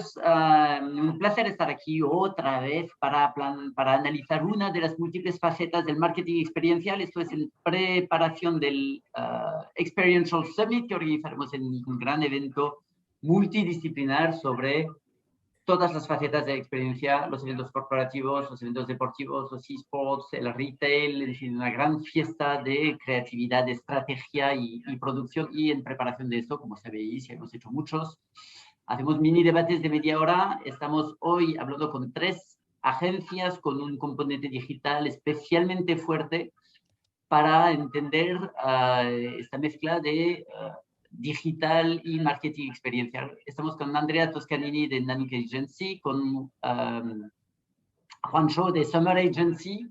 todos, un placer estar aquí otra vez para analizar una de las múltiples facetas del marketing experiencial. Esto es en preparación del Experiential Summit que organizaremos en un gran evento multidisciplinar sobre todas las facetas de experiencia, los eventos corporativos, los eventos deportivos, los esports, el retail, en fin, una gran fiesta de creatividad, de estrategia y producción. Y en preparación de esto, como sabéis, hemos hecho muchos. Hacemos mini debates de media hora. Estamos hoy hablando con 3 agencias con un componente digital especialmente fuerte para entender esta mezcla de digital y marketing experiencial. Estamos con Andrea Toscanini de Nanic Agency, con Juancho de Summer Agency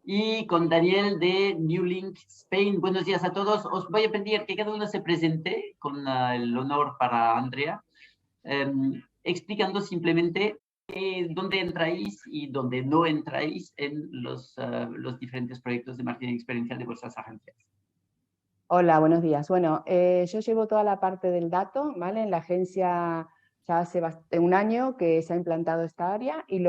y con Daniel de New Link Spain. Buenos días a todos. Os voy a pedir que cada uno se presente, con el honor para Andrea, explicando simplemente dónde entráis y dónde no entráis en los diferentes proyectos de marketing experiencial de vuestras agencias. Hola, buenos días. Bueno, yo llevo toda la parte del dato, ¿vale? En la agencia ya hace un año que se ha implantado esta área y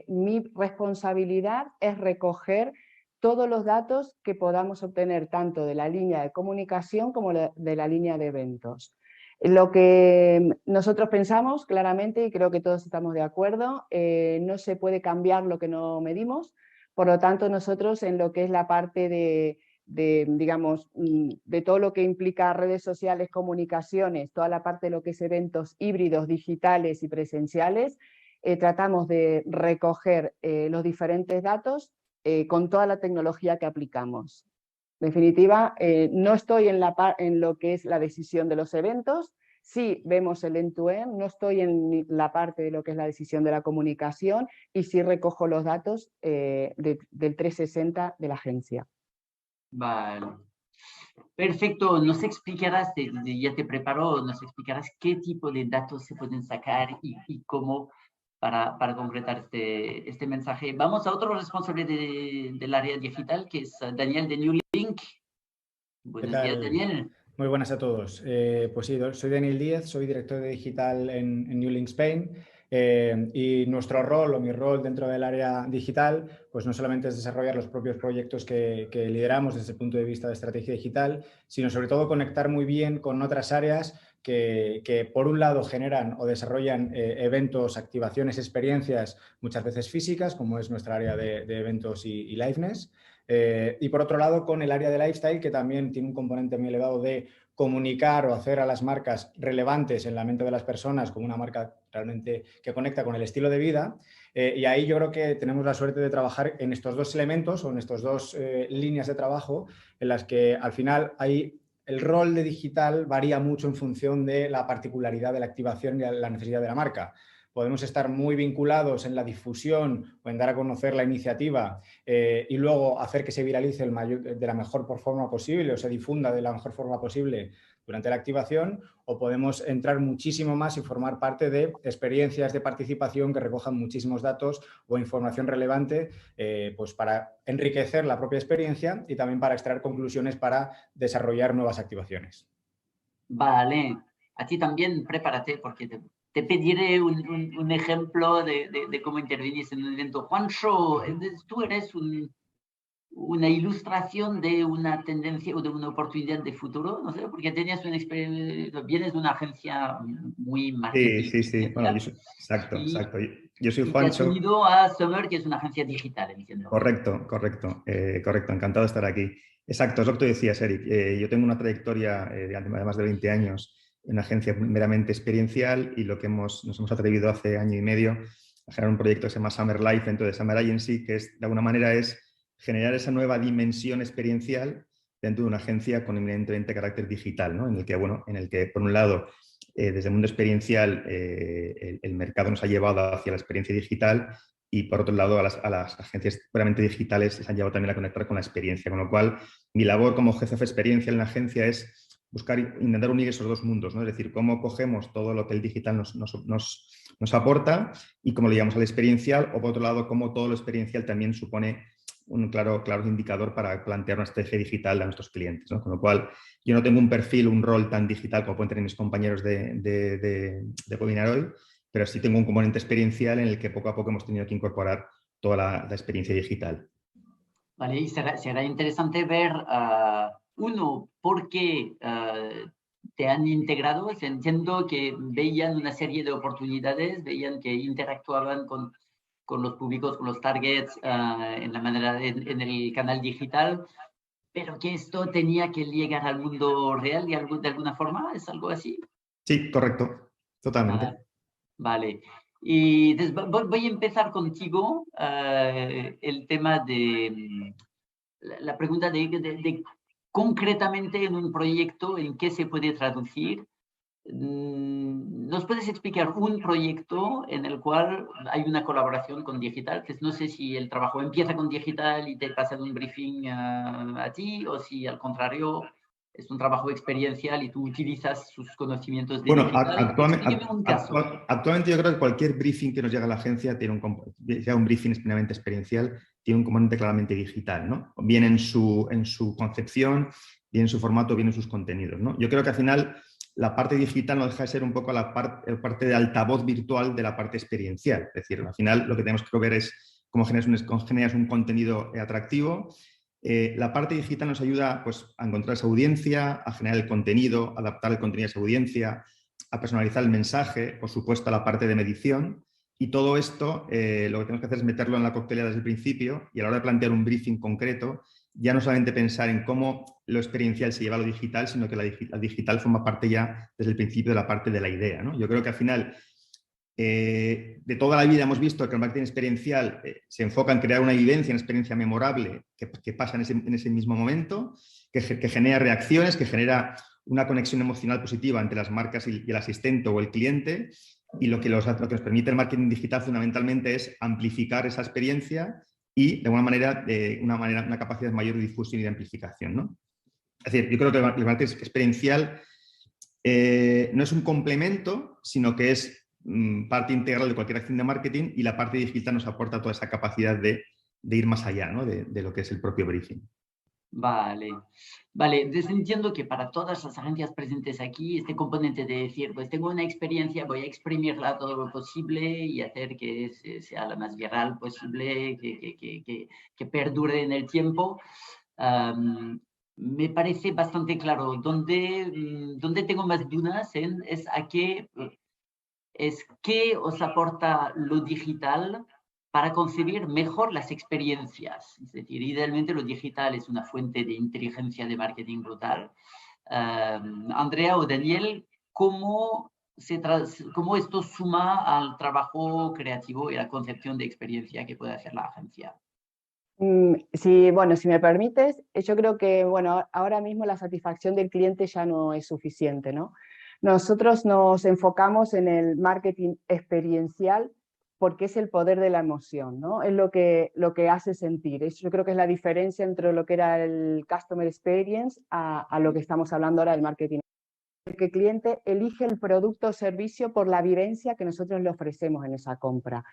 mi responsabilidad es recoger todos los datos que podamos obtener tanto de la línea de comunicación como de la línea de eventos. Lo que nosotros pensamos claramente, y creo que todos estamos de acuerdo, no se puede cambiar lo que no medimos. Por lo tanto, nosotros en lo que es la parte digamos, de todo lo que implica redes sociales, comunicaciones, toda la parte de lo que es eventos híbridos, digitales y presenciales, tratamos de recoger los diferentes datos con toda la tecnología que aplicamos. En definitiva, no estoy en lo que es la decisión de los eventos, sí vemos el end-to-end, no estoy en la parte de lo que es la decisión de la comunicación y sí recojo los datos del 360 de la agencia. Vale. Perfecto. Nos explicarás, ya te preparo, nos explicarás qué tipo de datos se pueden sacar y cómo para concretar este mensaje. Vamos a otro responsable del área digital, que es Daniel de New Link. Buenos días, Daniel. Muy buenas a todos. Pues sí, soy Daniel Díaz, soy director de digital en New Link Spain. Y nuestro rol o mi rol dentro del área digital, pues no solamente es desarrollar los propios proyectos que lideramos desde el punto de vista de estrategia digital, sino sobre todo conectar muy bien con otras áreas que por un lado generan o desarrollan eventos, activaciones, experiencias, muchas veces físicas, como es nuestra área de eventos y liveness. Y por otro lado, con el área de lifestyle, que también tiene un componente muy elevado de comunicar o hacer a las marcas relevantes en la mente de las personas como una marca realmente que conecta con el estilo de vida. Y ahí yo creo que tenemos la suerte de trabajar en estos 2 elementos o en estas 2 líneas de trabajo en las que al final el rol de digital varía mucho en función de la particularidad de la activación y la necesidad de la marca. Podemos estar muy vinculados en la difusión o en dar a conocer la iniciativa y luego hacer que se viralice de la mejor forma posible o se difunda de la mejor forma posible durante la activación, o podemos entrar muchísimo más y formar parte de experiencias de participación que recojan muchísimos datos o información relevante pues para enriquecer la propia experiencia y también para extraer conclusiones para desarrollar nuevas activaciones. Vale. A ti también prepárate porque te pediré un ejemplo de cómo intervenís en un evento. Juancho, tú eres una ilustración de una tendencia o de una oportunidad de futuro, no sé, porque tenías una experiencia, vienes de una agencia muy marketing. Sí. Bueno, exacto. Yo soy Juancho. Y te has unido a Summer, que es una agencia digital, entiendo. Correcto. Encantado de estar aquí. Exacto, es lo que tú decías, Eric. Yo tengo una trayectoria de más de 20 años en una agencia meramente experiencial y lo que nos hemos atrevido hace año y medio a generar un proyecto que se llama Summer Life dentro de Summer Agency, que de alguna manera es generar esa nueva dimensión experiencial dentro de una agencia con eminentemente carácter digital, ¿no? en el que, por un lado, desde el mundo experiencial, el mercado nos ha llevado hacia la experiencia digital y, por otro lado, a las agencias puramente digitales les han llevado también a conectar con la experiencia. Con lo cual, mi labor como jefe de experiencia en la agencia es intentar unir esos 2 mundos, ¿no? Es decir, cómo cogemos todo lo que el digital nos aporta y cómo lo llevamos al experiencial, o por otro lado, cómo todo lo experiencial también supone un claro indicador para plantear una estrategia digital a nuestros clientes, ¿no? Con lo cual, yo no tengo un perfil, un rol tan digital como pueden tener mis compañeros de webinar hoy, pero sí tengo un componente experiencial en el que poco a poco hemos tenido que incorporar toda la experiencia digital. Vale, y será interesante ver, uno, por qué te han integrado. Entiendo que veían una serie de oportunidades, veían que interactuaban con los públicos, con los targets, en la manera, en el canal digital, pero que esto tenía que llegar al mundo real de alguna forma. ¿Es algo así? Sí, correcto, totalmente. Vale. Y entonces voy a empezar contigo, el tema de la pregunta de concretamente en un proyecto en qué se puede traducir. ¿Nos puedes explicar un proyecto en el cual hay una colaboración con digital? Que no sé si el trabajo empieza con digital y te pasan un briefing a ti, o si al contrario es un trabajo experiencial y tú utilizas sus conocimientos de Bueno, digital. Explíqueme un caso. actualmente yo creo que cualquier briefing que nos llega a la agencia tiene sea un briefing plenamente experiencial, tiene un componente claramente digital, ¿no? Bien en su concepción, bien en su formato, bien en sus contenidos, ¿no? Yo creo que al final la parte digital no deja de ser un poco la parte de altavoz virtual de la parte experiencial. Es decir, al final lo que tenemos que ver es cómo generas un contenido atractivo. La parte digital nos ayuda, pues, a encontrar esa audiencia, a generar el contenido, adaptar el contenido a esa audiencia, a personalizar el mensaje, por supuesto, a la parte de medición. Y todo esto lo que tenemos que hacer es meterlo en la coctelera desde el principio, y a la hora de plantear un briefing concreto, ya no solamente pensar en cómo lo experiencial se lleva a lo digital, sino que la digital forma parte ya desde el principio de la parte de la idea, ¿no? Yo creo que al final, de toda la vida hemos visto que el marketing experiencial se enfoca en crear una vivencia, una experiencia memorable que pasa en ese mismo momento, que genera reacciones, que genera una conexión emocional positiva entre las marcas y el asistente o el cliente. Y lo que nos permite el marketing digital fundamentalmente es amplificar esa experiencia y de alguna manera, una capacidad mayor de difusión y de amplificación, ¿no? Es decir, yo creo que el marketing experiencial no es un complemento, sino que es parte integral de cualquier acción de marketing, y la parte digital nos aporta toda esa capacidad de ir más allá, ¿no? de lo que es el propio briefing. Vale, vale. Entonces entiendo que para todas las agencias presentes aquí, este componente de decir, pues tengo una experiencia, voy a exprimirla todo lo posible y hacer que sea la más viral posible, que perdure en el tiempo. Me parece bastante claro. Donde tengo más dudas es qué os aporta lo digital para concebir mejor las experiencias. Es decir, idealmente lo digital es una fuente de inteligencia de marketing brutal. Andrea o Daniel, ¿cómo esto suma al trabajo creativo y a la concepción de experiencia que puede hacer la agencia? Sí, bueno, si me permites, yo creo que, bueno, ahora mismo la satisfacción del cliente ya no es suficiente, ¿no? Nosotros nos enfocamos en el marketing experiencial porque es el poder de la emoción, ¿no? Es lo que hace sentir. Yo creo que es la diferencia entre lo que era el customer experience a lo que estamos hablando ahora del marketing. Que el cliente elige el producto o servicio por la vivencia que nosotros le ofrecemos en esa compra.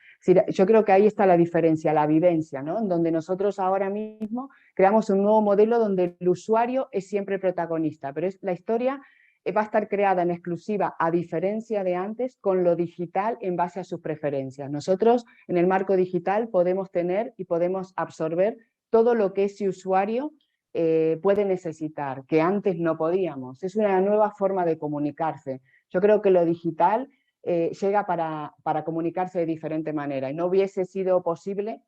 Yo creo que ahí está la diferencia, la vivencia, ¿no? En donde nosotros ahora mismo creamos un nuevo modelo donde el usuario es siempre protagonista, pero la historia va a estar creada en exclusiva, a diferencia de antes, con lo digital en base a sus preferencias. Nosotros en el marco digital podemos tener y podemos absorber todo lo que ese usuario puede necesitar, que antes no podíamos. Es una nueva forma de comunicarse. Yo creo que lo digital llega para comunicarse de diferente manera, y no hubiese sido posible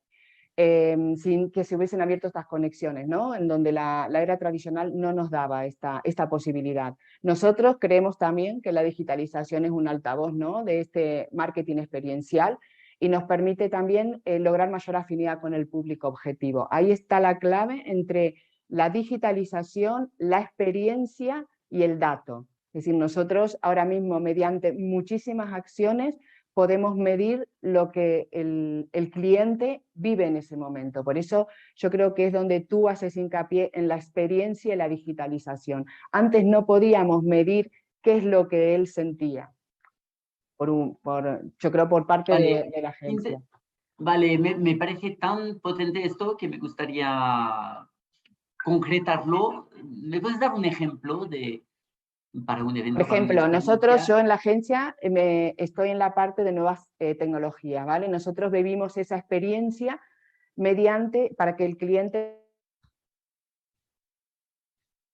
sin que se hubiesen abierto estas conexiones, ¿no? En donde la era tradicional no nos daba esta posibilidad. Nosotros creemos también que la digitalización es un altavoz, ¿no?, de este marketing experiencial, y nos permite también lograr mayor afinidad con el público objetivo. Ahí está la clave entre la digitalización, la experiencia y el dato. Es decir, nosotros ahora mismo, mediante muchísimas acciones, podemos medir lo que el cliente vive en ese momento. Por eso yo creo que es donde tú haces hincapié en la experiencia y la digitalización. Antes no podíamos medir qué es lo que él sentía, yo creo por parte de la agencia. Vale, me parece tan potente esto que me gustaría concretarlo. ¿Me puedes dar un ejemplo de para un evento. Por ejemplo, nosotros, yo en la agencia estoy en la parte de nuevas tecnologías, ¿vale? Nosotros vivimos esa experiencia para que el cliente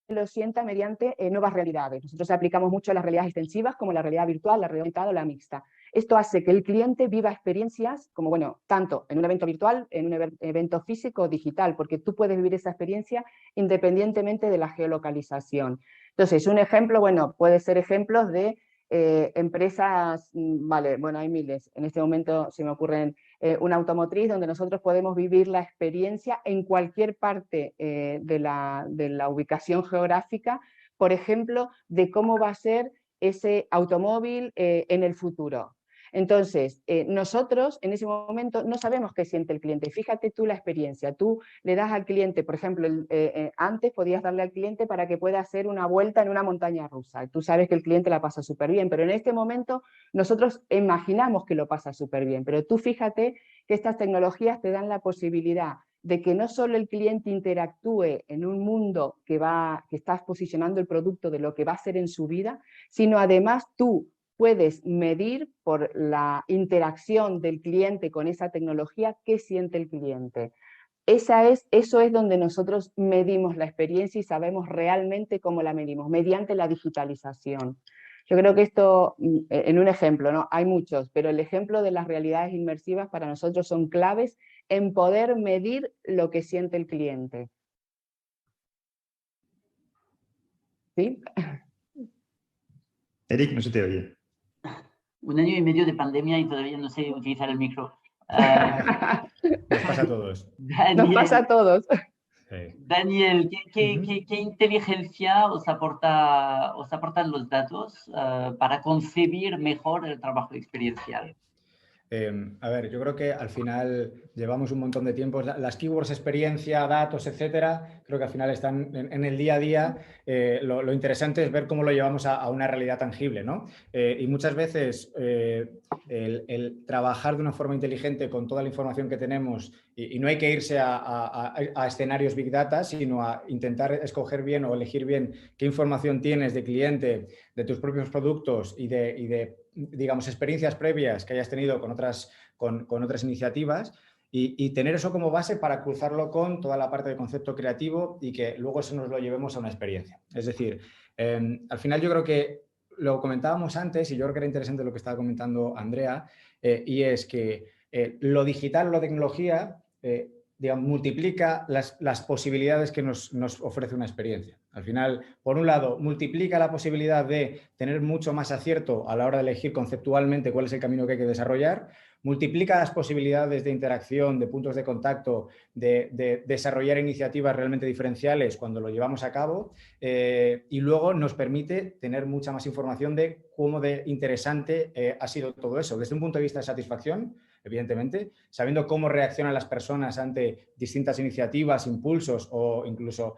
lo sienta mediante nuevas realidades. Nosotros aplicamos mucho las realidades extensivas como la realidad virtual, la realidad aumentada o la mixta. Esto hace que el cliente viva experiencias como, bueno, tanto en un evento virtual, en un evento físico o digital, porque tú puedes vivir esa experiencia independientemente de la geolocalización. Entonces, un ejemplo, bueno, puede ser ejemplos de empresas, vale, bueno, hay miles. En este momento se me ocurren una automotriz donde nosotros podemos vivir la experiencia en cualquier parte de la ubicación geográfica, por ejemplo, de cómo va a ser ese automóvil en el futuro. Entonces, nosotros en ese momento no sabemos qué siente el cliente. Fíjate tú la experiencia. Tú le das al cliente, por ejemplo, antes podías darle al cliente para que pueda hacer una vuelta en una montaña rusa. Tú sabes que el cliente la pasa súper bien, pero en este momento nosotros imaginamos que lo pasa súper bien. Pero tú fíjate que estas tecnologías te dan la posibilidad de que no solo el cliente interactúe en un mundo que estás posicionando el producto de lo que va a ser en su vida, sino además tú puedes medir por la interacción del cliente con esa tecnología qué siente el cliente. Eso es donde nosotros medimos la experiencia y sabemos realmente cómo la medimos, mediante la digitalización. Yo creo que esto, en un ejemplo, ¿no? Hay muchos, pero el ejemplo de las realidades inmersivas para nosotros son claves en poder medir lo que siente el cliente. ¿Sí? Eric, no se te oye. 1 año y medio de pandemia y todavía no sé utilizar el micro. Nos pasa a todos. Daniel, nos pasa a todos. Sí. Daniel, ¿qué inteligencia os aportan los datos para concebir mejor el trabajo experiencial? A ver, yo creo que al final llevamos un montón de tiempo. Las keywords, experiencia, datos, etcétera, creo que al final están en el día a día. Lo interesante es ver cómo lo llevamos a una realidad tangible, ¿no? Y muchas veces el trabajar de una forma inteligente con toda la información que tenemos, y no hay que irse a escenarios Big Data, sino a intentar escoger bien o elegir bien qué información tienes de cliente, de tus propios productos y de digamos, experiencias previas que hayas tenido con otras iniciativas y tener eso como base para cruzarlo con toda la parte de concepto creativo y que luego eso nos lo llevemos a una experiencia. Es decir, al final yo creo que lo comentábamos antes y yo creo que era interesante lo que estaba comentando Andrea, y es que lo digital, la tecnología, digamos, multiplica las posibilidades que nos ofrece una experiencia. Al final, por un lado, multiplica la posibilidad de tener mucho más acierto a la hora de elegir conceptualmente cuál es el camino que hay que desarrollar, multiplica las posibilidades de interacción, de puntos de contacto, de desarrollar iniciativas realmente diferenciales cuando lo llevamos a cabo, y luego nos permite tener mucha más información de cómo de interesante ha sido todo eso. Desde un punto de vista de satisfacción, evidentemente, sabiendo cómo reaccionan las personas ante distintas iniciativas, impulsos o incluso,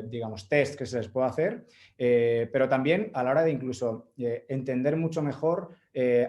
digamos, test que se les puede hacer, pero también a la hora de incluso entender mucho mejor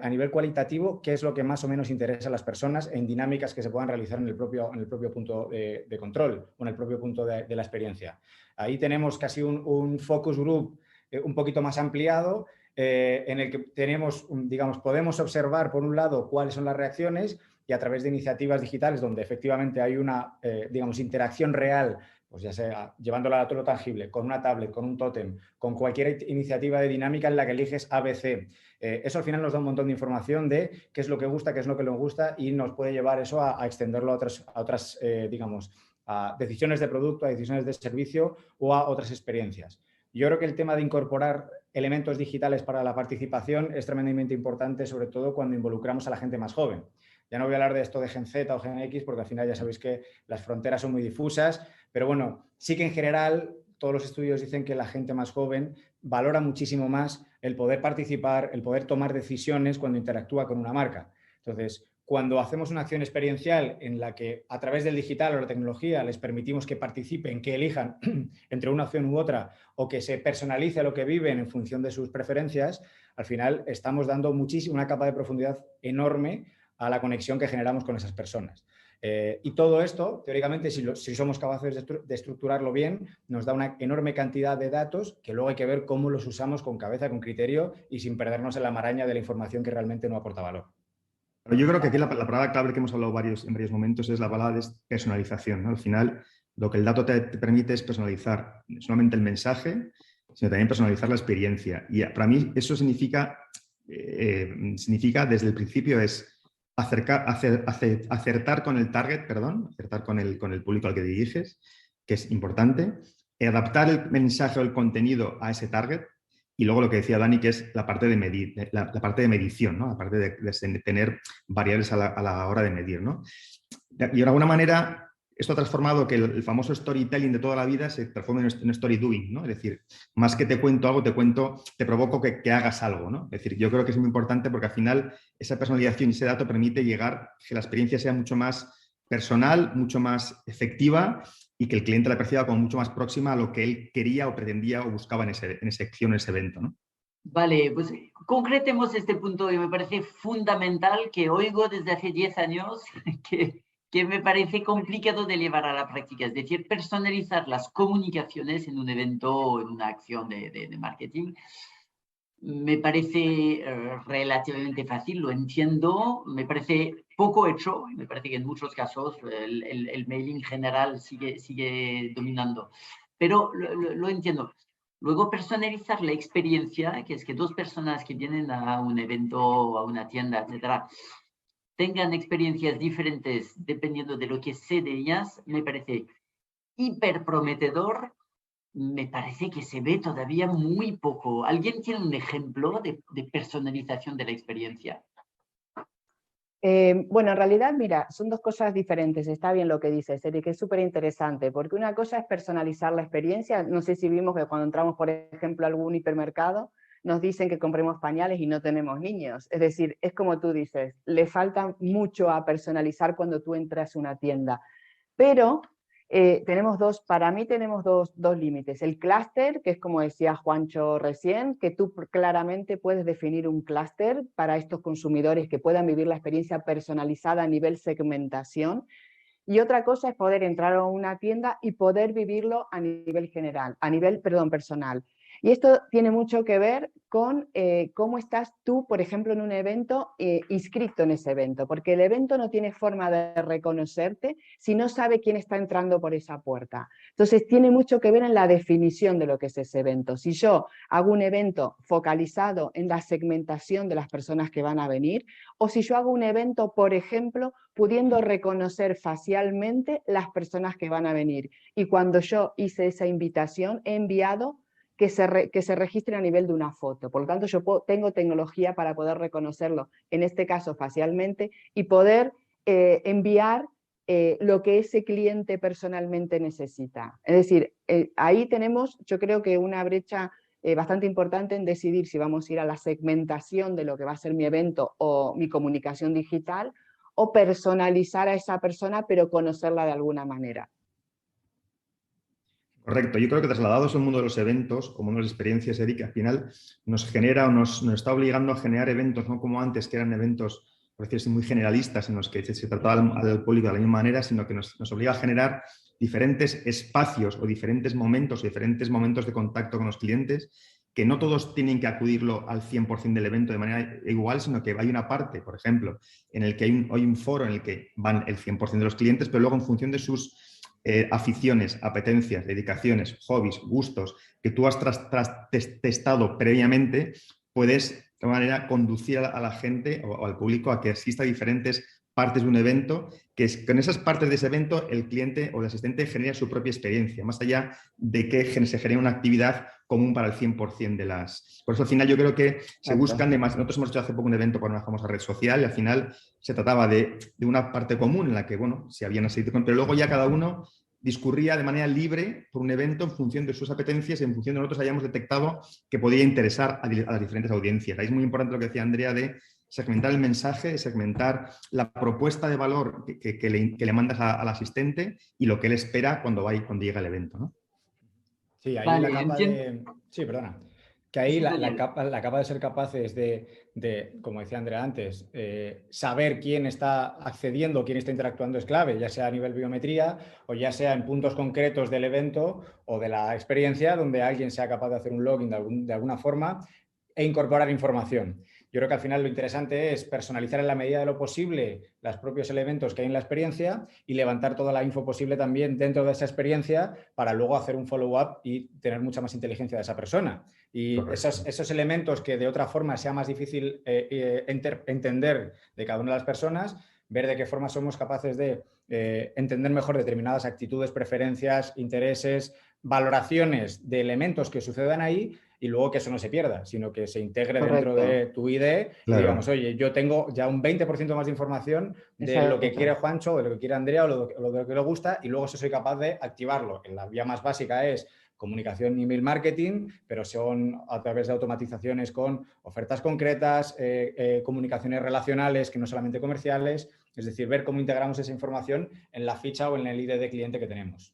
a nivel cualitativo qué es lo que más o menos interesa a las personas en dinámicas que se puedan realizar en el propio punto de control o en el propio punto de la experiencia. Ahí tenemos casi un focus group un poquito más ampliado, en el que tenemos, digamos, podemos observar por un lado cuáles son las reacciones y a través de iniciativas digitales donde efectivamente hay una, digamos, interacción real, pues ya sea llevándola a todo lo tangible, con una tablet, con un tótem, con cualquier iniciativa de dinámica en la que eliges ABC. Eso al final nos da un montón de información de qué es lo que gusta, qué es lo que no gusta y nos puede llevar eso a extenderlo a otras digamos, a decisiones de producto, a decisiones de servicio o a otras experiencias. Yo creo que el tema de incorporar elementos digitales para la participación es tremendamente importante, sobre todo cuando involucramos a la gente más joven. Ya no voy a hablar de esto de Gen Z o Gen X, porque al final ya sabéis que las fronteras son muy difusas, pero bueno, sí que en general todos los estudios dicen que la gente más joven valora muchísimo más el poder participar, el poder tomar decisiones cuando interactúa con una marca. Entonces, cuando hacemos una acción experiencial en la que a través del digital o la tecnología les permitimos que participen, que elijan entre una opción u otra o que se personalice lo que viven en función de sus preferencias, al final estamos dando una capa de profundidad enorme a la conexión que generamos con esas personas. Y todo esto, teóricamente, si somos capaces de estructurarlo bien, nos da una enorme cantidad de datos que luego hay que ver cómo los usamos con cabeza, con criterio y sin perdernos en la maraña de la información que realmente no aporta valor. Pero yo creo que aquí la palabra clave que hemos hablado en varios momentos es la palabra de personalización, ¿no? Al final, lo que el dato te permite es personalizar no solamente el mensaje, sino también personalizar la experiencia. Y para mí eso significa desde el principio es acertar con el target, acertar con el público al que diriges, que es importante, adaptar el mensaje o el contenido a ese target. Y luego lo que decía Dani, que es la parte de medir, la parte de medición, ¿no? La parte de tener variables a la hora de medir, ¿no? Y de alguna manera, esto ha transformado que el famoso storytelling de toda la vida se transforme en story doing, ¿no? Es decir, más que te cuento algo, te provoco que hagas algo, ¿no? Es decir, yo creo que es muy importante porque al final esa personalización y ese dato permite llegar, que la experiencia sea mucho más personal, mucho más efectiva y que el cliente la perciba como mucho más próxima a lo que él quería o pretendía o buscaba en esa acción, en ese evento, ¿no? Vale, pues concretemos este punto y me parece fundamental, que oigo desde hace 10 años que me parece complicado de llevar a la práctica. Es decir, personalizar las comunicaciones en un evento o en una acción de marketing. Me parece relativamente fácil, lo entiendo, me parece poco hecho, me parece que en muchos casos el mailing general sigue dominando, pero lo entiendo. Luego, personalizar la experiencia, que es que dos personas que vienen a un evento o a una tienda, etcétera, tengan experiencias diferentes dependiendo de lo que sé de ellas, me parece hiper prometedor. Me parece que se ve todavía muy poco. ¿Alguien tiene un ejemplo de personalización de la experiencia? Bueno, en realidad, mira, son dos cosas diferentes. Está bien lo que dices, Eric, es súper interesante, porque una cosa es personalizar la experiencia. No sé si vimos que cuando entramos, por ejemplo, a algún hipermercado, nos dicen que compremos pañales y no tenemos niños. Es decir, es como tú dices, le falta mucho a personalizar cuando tú entras a una tienda. Pero para mí tenemos dos límites. El clúster, que es como decía Juancho recién, que tú claramente puedes definir un clúster para estos consumidores que puedan vivir la experiencia personalizada a nivel segmentación. Y otra cosa es poder entrar a una tienda y poder vivirlo a nivel general, personal. Y esto tiene mucho que ver con cómo estás tú, por ejemplo, en un evento, inscrito en ese evento, porque el evento no tiene forma de reconocerte si no sabe quién está entrando por esa puerta. Entonces, tiene mucho que ver en la definición de lo que es ese evento. Si yo hago un evento focalizado en la segmentación de las personas que van a venir, o si yo hago un evento, por ejemplo, pudiendo reconocer facialmente las personas que van a venir. Y cuando yo hice esa invitación, he enviado que se registre a nivel de una foto. Por lo tanto, yo tengo tecnología para poder reconocerlo, en este caso facialmente, y poder enviar lo que ese cliente personalmente necesita. Es decir, ahí tenemos, yo creo que una brecha bastante importante en decidir si vamos a ir a la segmentación de lo que va a ser mi evento o mi comunicación digital, o personalizar a esa persona, pero conocerla de alguna manera. Correcto. Yo creo que trasladados al mundo de los eventos, como unas experiencias, Eric, al final nos genera o nos está obligando a generar eventos, no como antes, que eran eventos, por decirlo así, muy generalistas, en los que se trataba al público de la misma manera, sino que nos obliga a generar diferentes espacios o diferentes momentos de contacto con los clientes, que no todos tienen que acudirlo al 100% del evento de manera igual, sino que hay una parte, por ejemplo, en el que hay un foro en el que van el 100% de los clientes, pero luego en función de sus aficiones, apetencias, dedicaciones, hobbies, gustos que tú has testado previamente, puedes de alguna manera conducir a la gente o al público a que asista a diferentes partes de un evento, que con esas partes de ese evento el cliente o el asistente genera su propia experiencia, más allá de que se genere una actividad común para el 100% de las... Por eso al final yo creo que se buscan de más. Nosotros hemos hecho hace poco un evento con una famosa red social y al final se trataba de una parte común en la que, bueno, se habían asistido, pero luego ya cada uno discurría de manera libre por un evento en función de sus apetencias y en función de nosotros hayamos detectado que podía interesar a las diferentes audiencias. Ahí es muy importante lo que decía Andrea de segmentar el mensaje, segmentar la propuesta de valor que le mandas al asistente y lo que él espera cuando llega al evento, ¿no? Sí, ahí Vale, la capa entiendo. de... Sí, perdona. Que ahí la capa de ser capaces de, como decía Andrea antes, saber quién está accediendo, quién está interactuando es clave, ya sea a nivel biometría o ya sea en puntos concretos del evento o de la experiencia donde alguien sea capaz de hacer un login de alguna forma e incorporar información. Yo creo que al final lo interesante es personalizar en la medida de lo posible los propios elementos que hay en la experiencia y levantar toda la info posible también dentro de esa experiencia para luego hacer un follow-up y tener mucha más inteligencia de esa persona. Y esos elementos que de otra forma sea más difícil entender de cada una de las personas, ver de qué forma somos capaces de entender mejor determinadas actitudes, preferencias, intereses, valoraciones de elementos que sucedan ahí y luego que eso no se pierda, sino que se integre dentro de tu IDE y digamos, oye, yo tengo ya un 20% más de información de lo que quiere Juancho, de lo que quiere Andrea o de lo que le gusta y luego eso soy capaz de activarlo. En la vía más básica es comunicación y email marketing, pero son a través de automatizaciones con ofertas concretas, comunicaciones relacionales que no solamente comerciales, es decir, ver cómo integramos esa información en la ficha o en el ID de cliente que tenemos.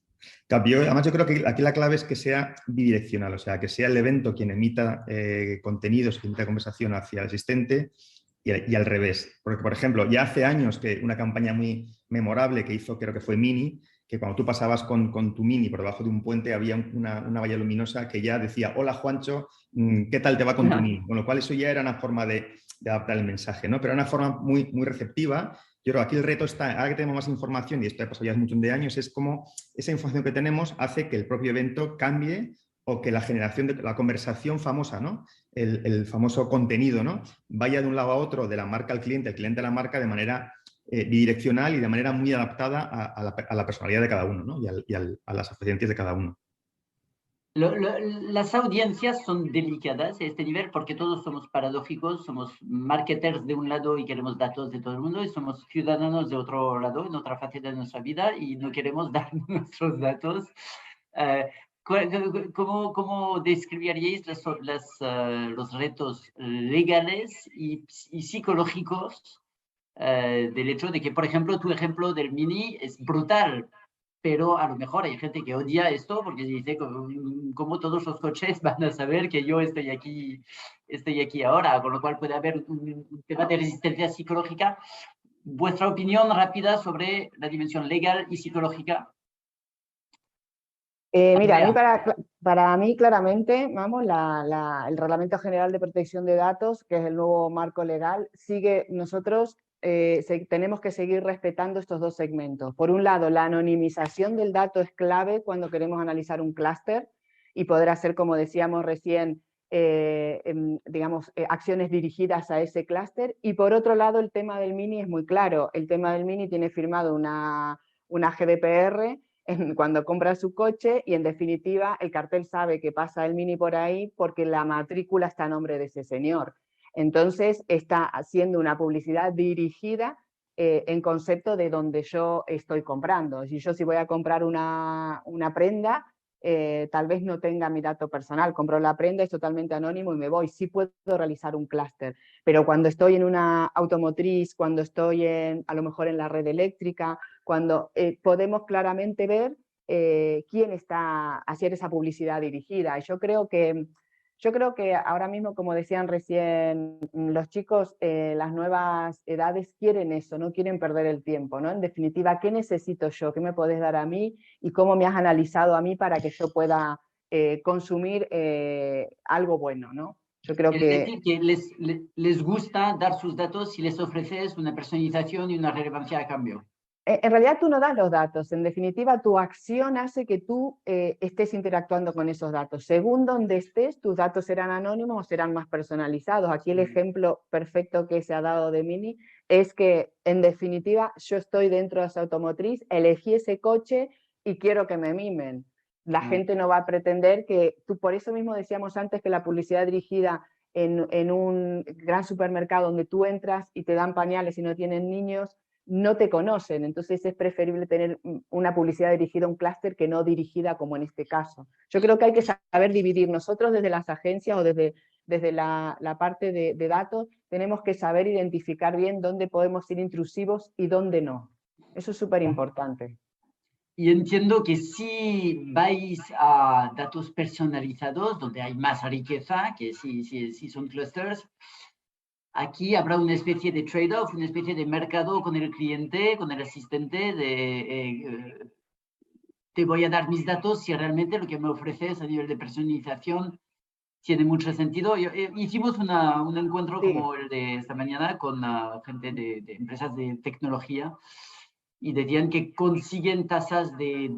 Además, yo creo que aquí la clave es que sea bidireccional, o sea, que sea el evento quien emita contenidos, quien emita conversación hacia el asistente y al revés. Porque, por ejemplo, ya hace años que una campaña muy memorable que hizo, creo que fue Mini, que cuando tú pasabas con tu Mini por debajo de un puente había una valla luminosa que ya decía, hola Juancho, ¿qué tal te va con tu Mini? Con lo cual eso ya era una forma de adaptar el mensaje, ¿no? Pero era una forma muy, muy receptiva. Yo creo que aquí el reto está, ahora que tenemos más información, y esto ha pasado ya un montón de años, es cómo esa información que tenemos hace que el propio evento cambie o que la generación de la conversación famosa, ¿no? El famoso contenido, ¿no? Vaya de un lado a otro, de la marca al cliente, el cliente a la marca, de manera bidireccional y de manera muy adaptada a la personalidad de cada uno, ¿no? A las aficiencias de cada uno. Las audiencias son delicadas a este nivel porque todos somos paradójicos, somos marketers de un lado y queremos datos de todo el mundo y somos ciudadanos de otro lado, en otra faceta de nuestra vida y no queremos dar nuestros datos. ¿Cómo describiríais los retos legales y psicológicos del hecho de que, por ejemplo, tu ejemplo del Mini es brutal, pero a lo mejor hay gente que odia esto porque dice cómo todos los coches van a saber que yo estoy aquí ahora, con lo cual puede haber un tema de resistencia psicológica. ¿Vuestra opinión rápida sobre la dimensión legal y psicológica? Mira, a mí para mí claramente, vamos, el Reglamento General de Protección de Datos, que es el nuevo marco legal, nosotros tenemos que seguir respetando estos dos segmentos. Por un lado, la anonimización del dato es clave cuando queremos analizar un clúster y poder hacer, como decíamos recién, digamos, acciones dirigidas a ese clúster. Y por otro lado, el tema del Mini es muy claro. El tema del Mini tiene firmado una GDPR cuando compra su coche y en definitiva el cartel sabe que pasa el Mini por ahí porque la matrícula está a nombre de ese señor. Entonces está haciendo una publicidad dirigida en concepto de donde yo estoy comprando. Si voy a comprar una prenda, tal vez no tenga mi dato personal, compro la prenda, es totalmente anónimo y me voy. Sí puedo realizar un clúster, pero cuando estoy en una automotriz, cuando estoy a lo mejor en la red eléctrica, cuando podemos claramente ver quién está haciendo esa publicidad dirigida. Y yo creo que ahora mismo, como decían recién los chicos, las nuevas edades quieren eso, no quieren perder el tiempo, ¿no? En definitiva, ¿qué necesito yo? ¿Qué me podés dar a mí? ¿Y cómo me has analizado a mí para que yo pueda consumir algo bueno, ¿no? Yo creo Es decir, que les gusta dar sus datos si les ofreces una personalización y una relevancia a cambio. En realidad tú no das los datos, en definitiva tu acción hace que tú estés interactuando con esos datos. Según donde estés, tus datos serán anónimos o serán más personalizados. Aquí el ejemplo perfecto que se ha dado de Mini es que en definitiva yo estoy dentro de esa automotriz, elegí ese coche y quiero que me mimen. La gente no va a pretender que tú, por eso mismo decíamos antes que la publicidad dirigida en un gran supermercado donde tú entras y te dan pañales y no tienen niños, no te conocen, entonces es preferible tener una publicidad dirigida a un clúster que no dirigida como en este caso. Yo creo que hay que saber dividir. Nosotros desde las agencias o desde la parte de datos tenemos que saber identificar bien dónde podemos ser intrusivos y dónde no. Eso es súper importante. Y entiendo que si vais a datos personalizados, donde hay más riqueza, que si son clusters, aquí habrá una especie de trade-off, una especie de mercado con el cliente, con el asistente, te voy a dar mis datos si realmente lo que me ofreces a nivel de personalización tiene mucho sentido. Hicimos un encuentro como el de esta mañana con gente de empresas de tecnología y decían que consiguen tasas de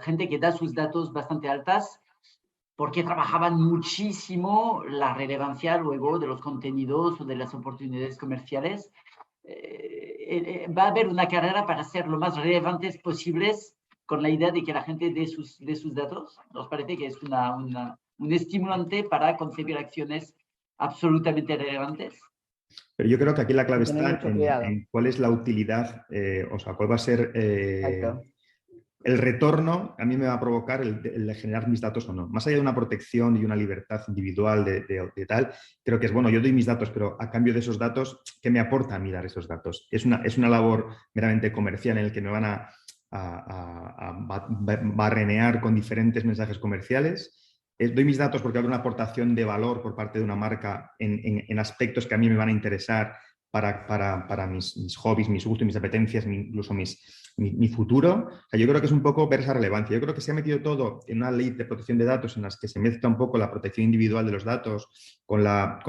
gente que da sus datos bastante altas porque trabajaban muchísimo la relevancia luego de los contenidos o de las oportunidades comerciales. Va a haber una carrera para ser lo más relevantes posibles con la idea de que la gente dé sus datos. Nos parece que es un estimulante para concebir acciones absolutamente relevantes. Pero yo creo que aquí la clave Tener está mucho cuidado. en cuál es la utilidad, o sea, cuál va a ser Exacto. el retorno. A mí me va a provocar el de generar mis datos o no. Más allá de una protección y una libertad individual de tal, creo que es, bueno, yo doy mis datos, pero a cambio de esos datos, ¿qué me aporta a mí dar esos datos? Es una labor meramente comercial en la que me van a barrenear con diferentes mensajes comerciales. Doy mis datos porque hay una aportación de valor por parte de una marca en aspectos que a mí me van a interesar para mis hobbies, mis gustos, mis apetencias, incluso mi futuro. O sea, yo creo que es un poco ver esa relevancia. Yo creo que se ha metido todo en una ley de protección de datos en las que se mezcla un poco la protección individual de los datos con las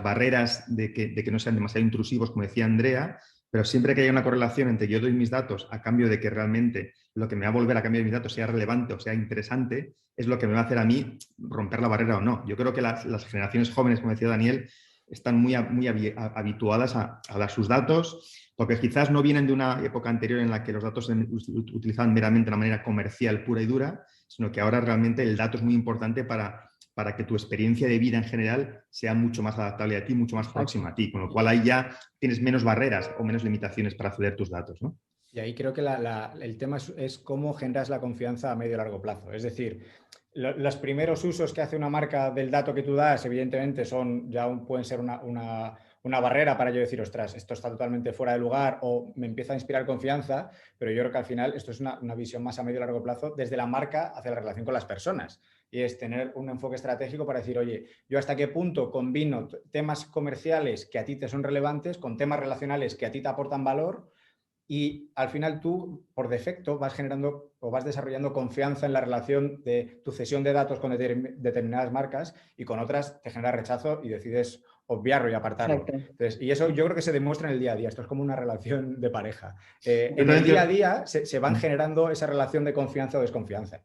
barreras de que no sean demasiado intrusivos, como decía Andrea. Pero siempre que haya una correlación entre yo doy mis datos a cambio de que realmente lo que me va a volver a cambio de mis datos sea relevante o sea interesante, es lo que me va a hacer a mí romper la barrera o no. Yo creo que las generaciones jóvenes, como decía Daniel, están muy habituadas a dar sus datos, porque quizás no vienen de una época anterior en la que los datos se utilizaban meramente de una manera comercial pura y dura, sino que ahora realmente el dato es muy importante para que tu experiencia de vida en general sea mucho más adaptable a ti, mucho más próxima a ti, con lo cual ahí ya tienes menos barreras o menos limitaciones para acceder a tus datos, ¿no? Y ahí creo que el tema es cómo generas la confianza a medio y largo plazo. Es decir, los primeros usos que hace una marca del dato que tú das, evidentemente, pueden ser una barrera para yo decir, ostras, esto está totalmente fuera de lugar o me empieza a inspirar confianza, pero yo creo que al final esto es una visión más a medio y largo plazo desde la marca hacia la relación con las personas. Y es tener un enfoque estratégico para decir, oye, yo hasta qué punto combino temas comerciales que a ti te son relevantes con temas relacionales que a ti te aportan valor. Y al final tú, por defecto, vas generando o vas desarrollando confianza en la relación de tu cesión de datos con determinadas marcas y con otras te genera rechazo y decides obviarlo y apartarlo. Entonces, y eso yo creo que se demuestra en el día a día. Esto es como una relación de pareja. En el día a día se van generando esa relación de confianza o desconfianza.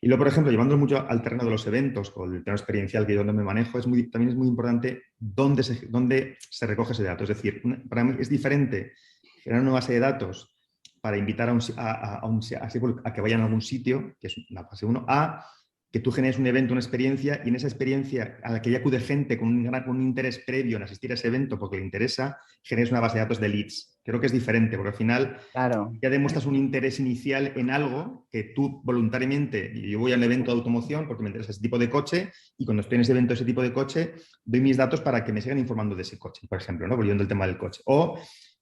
Y luego, por ejemplo, llevándolo mucho al terreno de los eventos o el terreno experiencial que yo donde me manejo, también es muy importante dónde se recoge ese dato. Es decir, para mí es diferente generar una base de datos para invitar a que vayan a algún sitio, que es la fase 1, a que tú generes un evento, una experiencia, y en esa experiencia a la que ya acude gente con un interés previo en asistir a ese evento porque le interesa, generes una base de datos de leads. Creo que es diferente, porque al final ya demuestras un interés inicial en algo que tú voluntariamente, yo voy al evento de automoción porque me interesa ese tipo de coche, y cuando estoy en ese evento de ese tipo de coche, doy mis datos para que me sigan informando de ese coche, por ejemplo, ¿no? Volviendo al tema del coche. O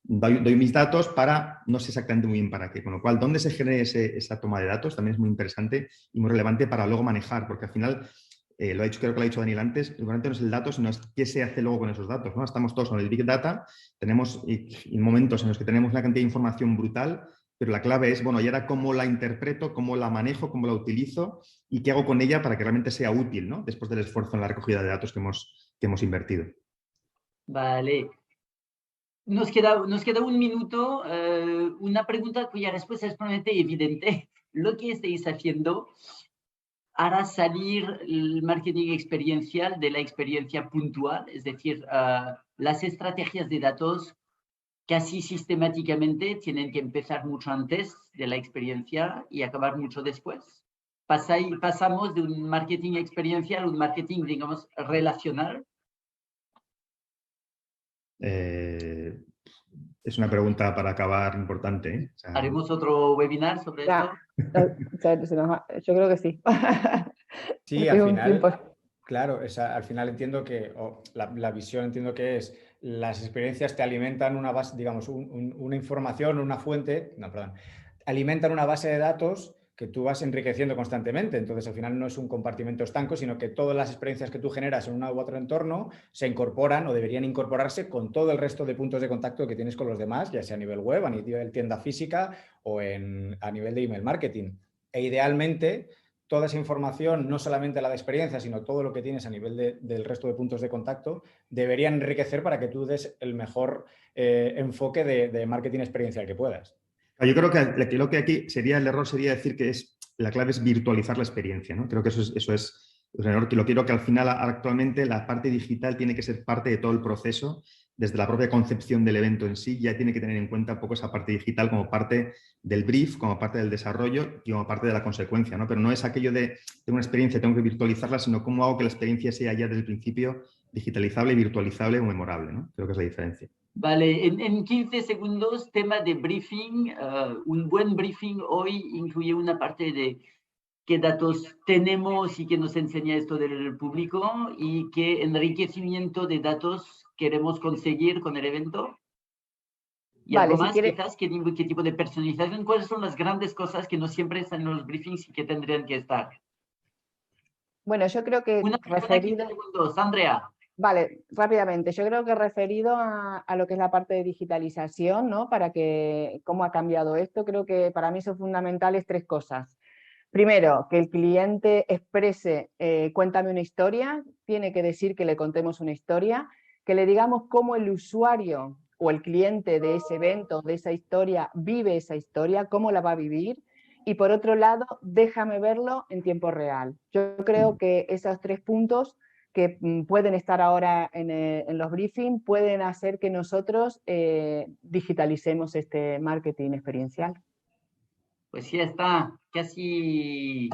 doy mis datos para, no sé exactamente muy bien para qué, con lo cual, dónde se genere esa toma de datos también es muy interesante y muy relevante para luego manejar, porque al final, creo que lo ha dicho Daniel antes, lo importante no es el dato, sino es qué se hace luego con esos datos, ¿no? Estamos todos con el Big Data, tenemos momentos en los que tenemos una cantidad de información brutal, pero la clave es, bueno, y ahora cómo la interpreto, cómo la manejo, cómo la utilizo y qué hago con ella para que realmente sea útil, ¿no? Después del esfuerzo en la recogida de datos que hemos invertido. Vale. Nos queda un minuto. Una pregunta cuya respuesta es probablemente evidente. Lo que estáis haciendo hará salir el marketing experiencial de la experiencia puntual, es decir, las estrategias de datos casi sistemáticamente tienen que empezar mucho antes de la experiencia y acabar mucho después. Pasamos de un marketing experiencial a un marketing, digamos, relacional. Es una pregunta para acabar importante, ¿eh? O sea, ¿Haremos otro webinar sobre esto? Yo creo que sí. Sí, al final, claro, al final entiendo que la visión entiendo que es las experiencias te alimentan una base, digamos, una información, una fuente, no, perdón, alimentan una base de datos que tú vas enriqueciendo constantemente. Entonces, al final no es un compartimento estanco, sino que todas las experiencias que tú generas en un u otro entorno se incorporan o deberían incorporarse con todo el resto de puntos de contacto que tienes con los demás, ya sea a nivel web, a nivel tienda física o a nivel de email marketing. E idealmente, toda esa información, no solamente la de experiencia, sino todo lo que tienes a nivel del resto de puntos de contacto, deberían enriquecer para que tú des el mejor enfoque de marketing experiencial que puedas. Yo creo que lo que aquí sería el error sería decir que la clave es virtualizar la experiencia, ¿no? Creo que eso es un error, que lo quiero que al final actualmente la parte digital tiene que ser parte de todo el proceso, desde la propia concepción del evento en sí, ya tiene que tener en cuenta un poco esa parte digital como parte del brief, como parte del desarrollo y como parte de la consecuencia, ¿no? Pero no es aquello de tengo una experiencia, tengo que virtualizarla, sino cómo hago que la experiencia sea ya desde el principio digitalizable, virtualizable o memorable, ¿no? Creo que es la diferencia. Vale, en 15 segundos, tema de briefing. Un buen briefing hoy incluye una parte de qué datos tenemos y qué nos enseña esto del público y qué enriquecimiento de datos queremos conseguir con el evento. Y Vale, algo si más, quiere, quizás, qué tipo de personalización, cuáles son las grandes cosas que no siempre están en los briefings y que tendrían que estar. bueno, yo creo que Una pregunta, 15 segundos, Andrea. Vale, rápidamente. Yo creo que referido a lo que es la parte de digitalización, ¿no? Para que cómo ha cambiado esto, creo que para mí son fundamentales 3 cosas. Primero, que el cliente exprese, cuéntame una historia, tiene que decir que le contemos una historia, que le digamos cómo el usuario o el cliente de ese evento, de esa historia, vive esa historia, cómo la va a vivir. Y por otro lado, déjame verlo en tiempo real. Yo creo que esos 3 puntos que pueden estar ahora en los briefings, pueden hacer que nosotros digitalicemos este marketing experiencial. Pues ya está, casi,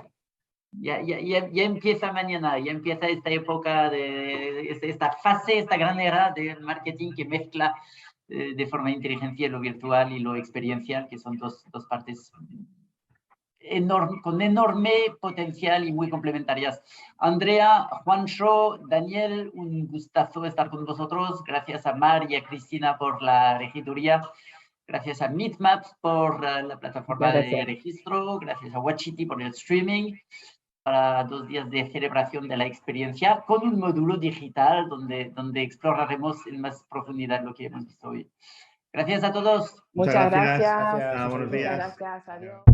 ya empieza mañana, ya empieza esta época, esta fase, esta gran era del marketing que mezcla de forma inteligente lo virtual y lo experiencial, que son dos partes con enorme potencial y muy complementarias. Andrea, Juancho, Daniel, un gustazo estar con vosotros. Gracias a Mar y a Cristina por la regiduría. Gracias a Meetmaps por la plataforma de registro. Gracias a Watchity por el streaming. Para 2 días de celebración de la experiencia con un módulo digital donde exploraremos en más profundidad lo que hemos visto hoy. Gracias a todos. Muchas gracias. Buenos días. Muchas gracias. Adiós.